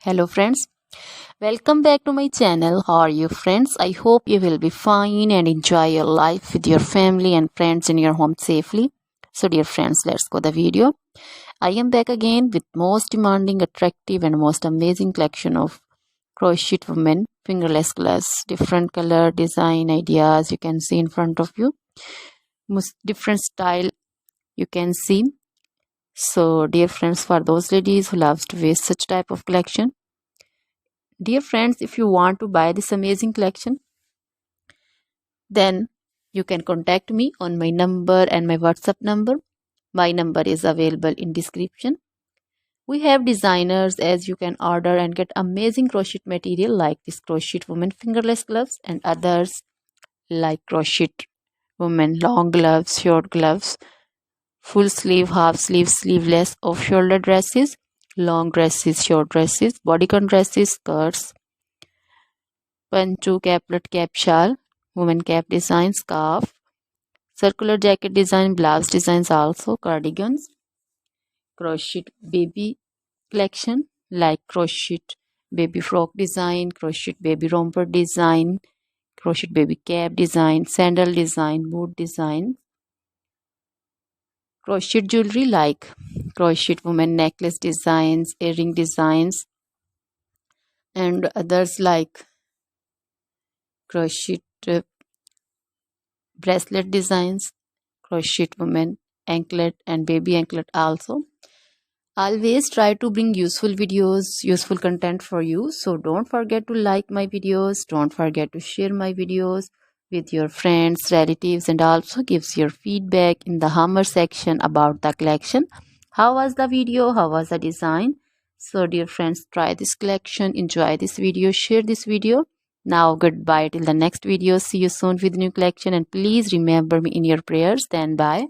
Hello friends, welcome back to my channel. How are you friends? I hope you will be fine and enjoy your life with your family and friends in your home safely. So dear friends, let's go the video. I am back again with most demanding, attractive and most amazing collection of crochet women fingerless gloves. Different color, design, ideas you can see in front of you. Most different style you can see. So dear friends, for those ladies who loves to wear such type of collection, dear friends, if you want to buy this amazing collection, then you can contact me on my number and my WhatsApp number. My number is available in description. We have designers as you can order and get amazing crochet material like this crochet woman fingerless gloves and others like crochet woman long gloves, short gloves, full sleeve, half sleeve, sleeveless, off shoulder dresses, long dresses, short dresses, bodycon dresses, skirts, pancho, caplet, cap shawl, woman cap design, scarf, circular jacket design, blouse designs, also cardigans, crochet baby collection like crochet baby frock design, crochet baby romper design, crochet baby cap design, sandal design, boot design, crochet jewelry like crochet woman necklace designs, earring designs, and others like crochet bracelet designs, crochet woman anklet and baby anklet also. Always try to bring useful videos, useful content for you. So don't forget to like my videos, don't forget to share my videos with your friends, relatives, and also gives your feedback in the hammer section about the collection. How was the video? How was the design? So dear friends, try this collection, enjoy this video, share this video. Now goodbye till the next video. See you soon with new collection and please remember me in your prayers. Then bye.